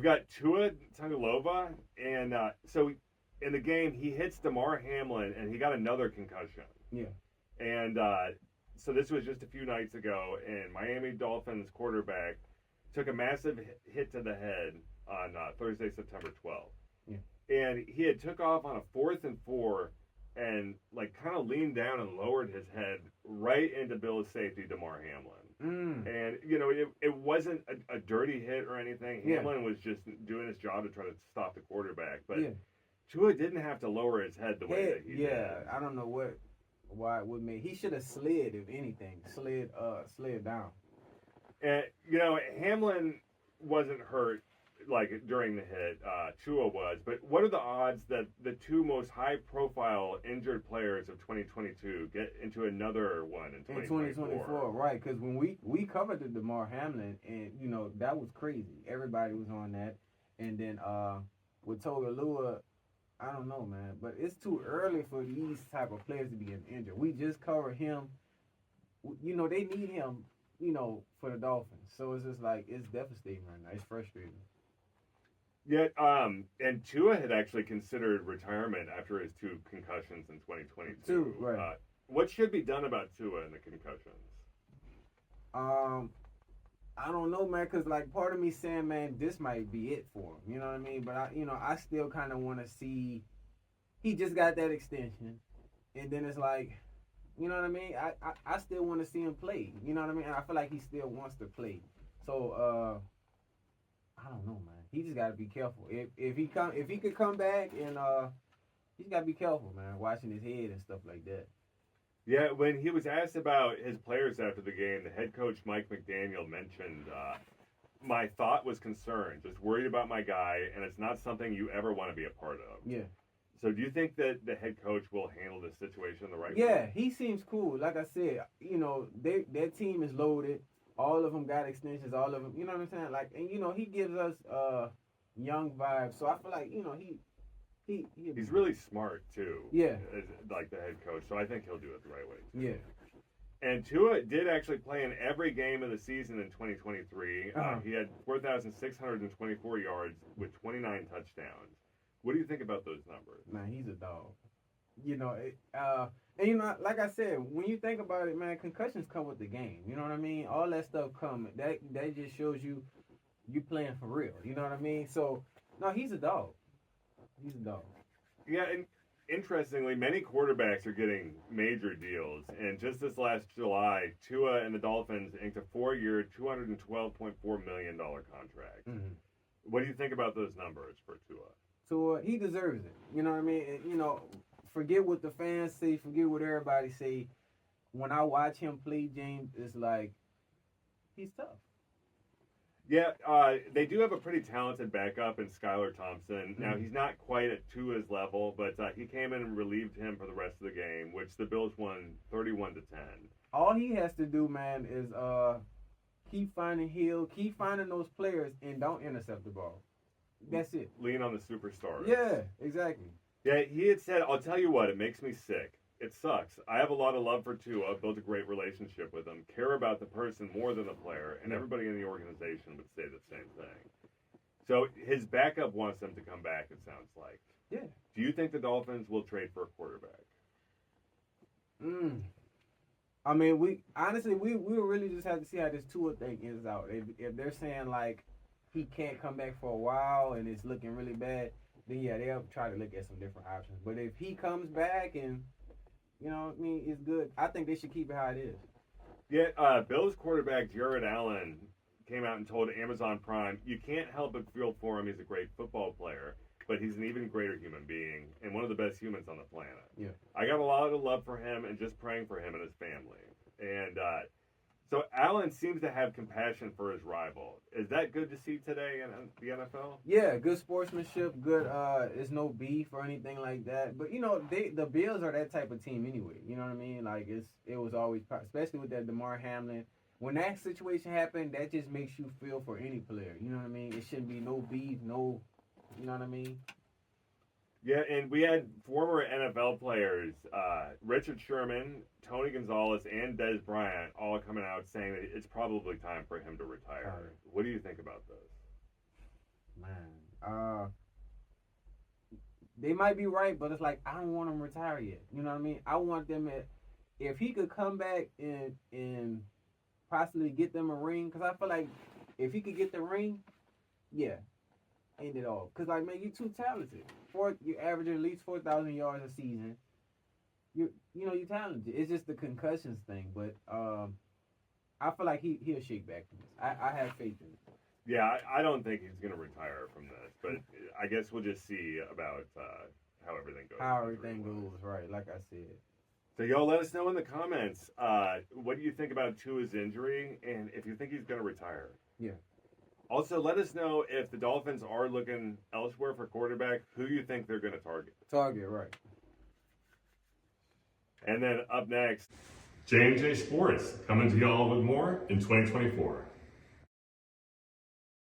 got Tua Tagovailoa, and so in the game he hits Damar Hamlin, and he got another concussion. Yeah. And so this was just a few nights ago, and Miami Dolphins quarterback took a massive hit to the head on Thursday, September 12th. Yeah. And he had took off on a 4th and 4, and like kind of leaned down and lowered his head right into Bill's safety, Damar Hamlin. And it wasn't a dirty hit or anything. Yeah. Hamlin was just doing his job to try to stop the quarterback, but Yeah. Tua didn't have to lower his head the way that he did. I don't know why it would make. He should have slid, if anything, slid down. And Hamlin wasn't hurt like during the hit. Tua was, but what are the odds that the two most high-profile injured players of 2022 get into another one in 2024? Right? Because when we covered the Damar Hamlin, and that was crazy. Everybody was on that, and then with Tagovailoa, I don't know, man, but it's too early for these type of players to be injured. We just covered him. They need him. For the Dolphins, so it's just like it's devastating right now. It's frustrating. Yeah, and Tua had actually considered retirement after his 2 concussions in 2022. Right. What should be done about Tua and the concussions? I don't know, man, because like part of me saying, man, this might be it for him. You know what I mean? But I still kind of want to see. He just got that extension, and then it's like, you know what I mean? I still want to see him play. You know what I mean? And I feel like he still wants to play. So I don't know, man. He just got to be careful. If he could come back, and he's got to be careful, man, watching his head and stuff like that. Yeah, when he was asked about his players after the game, the head coach Mike McDaniel mentioned, my thought was concerned, just worried about my guy, and it's not something you ever want to be a part of. Yeah. So do you think that the head coach will handle this situation the right way? Yeah, he seems cool. Like I said, their team is loaded. All of them got extensions. All of them, you know what I'm saying? Like, and he gives us young vibes. So I feel like he's really smart too. Yeah, like the head coach. So I think he'll do it the right way too. Yeah. And Tua did actually play in every game of the season in 2023. He had 4,624 yards with 29 touchdowns. What do you think about those numbers? Man, he's a dog. And like I said, when you think about it, man, concussions come with the game. You know what I mean? All that stuff come. That just shows you playing for real. You know what I mean? So, no, he's a dog. He's a dog. Yeah, and interestingly, many quarterbacks are getting major deals. And just this last July, Tua and the Dolphins inked a 4-year, $212.4 million contract. Mm-hmm. What do you think about those numbers for Tua? So he deserves it. You know what I mean? And, forget what the fans say. Forget what everybody say. When I watch him play, James, it's like he's tough. Yeah, they do have a pretty talented backup in Skylar Thompson. Now, he's not quite at Tua's level, but he came in and relieved him for the rest of the game, which the Bills won 31-10. All he has to do, man, is keep finding Hill, keep finding those players, and don't intercept the ball. That's it. Lean on the superstars. Yeah, exactly. Yeah, he had said, I'll tell you what, it makes me sick. It sucks. I have a lot of love for Tua. I've built a great relationship with him. Care about the person more than the player, and everybody in the organization would say the same thing. So his backup wants him to come back, it sounds like. Yeah. Do you think the Dolphins will trade for a quarterback? I mean, we really just have to see how this Tua thing ends out. If they're saying, like, he can't come back for a while and it's looking really bad, then yeah, they'll try to look at some different options. But if he comes back and, it's good, I think they should keep it how it is. Yeah, Bills quarterback Jared Allen came out and told Amazon Prime, you can't help but feel for him. He's a great football player, but he's an even greater human being and one of the best humans on the planet. Yeah. I got a lot of love for him and just praying for him and his family. And so Allen seems to have compassion for his rival. Is that good to see today in the NFL? Yeah, good sportsmanship, good, there's no beef or anything like that. But, the Bills are that type of team anyway. You know what I mean? Like, it was always, especially with that Damar Hamlin. When that situation happened, that just makes you feel for any player. You know what I mean? It shouldn't be no beef, no, you know what I mean? Yeah, and we had former NFL players, Richard Sherman, Tony Gonzalez, and Des Bryant all coming out saying that it's probably time for him to retire. What do you think about this? Man, they might be right, but it's like I don't want him to retire yet. You know what I mean? I want them at if he could come back and possibly get them a ring, because I feel like if he could get the ring, yeah, end it all. Because like man, you too talented. You average at least 4,000 yards a season. You're talented. It's just the concussions thing, but I feel like he'll shake back from this. I have faith in it. Yeah, I don't think he's going to retire from this, but I guess we'll just see about how everything goes. How everything goes, right? Like I said. So y'all let us know in the comments. What do you think about Tua's injury, and if you think he's going to retire? Yeah. Also, let us know if the Dolphins are looking elsewhere for quarterback, who you think they're going to target. Target, right. And then up next, J&J Sports, coming to y'all with more in 2024.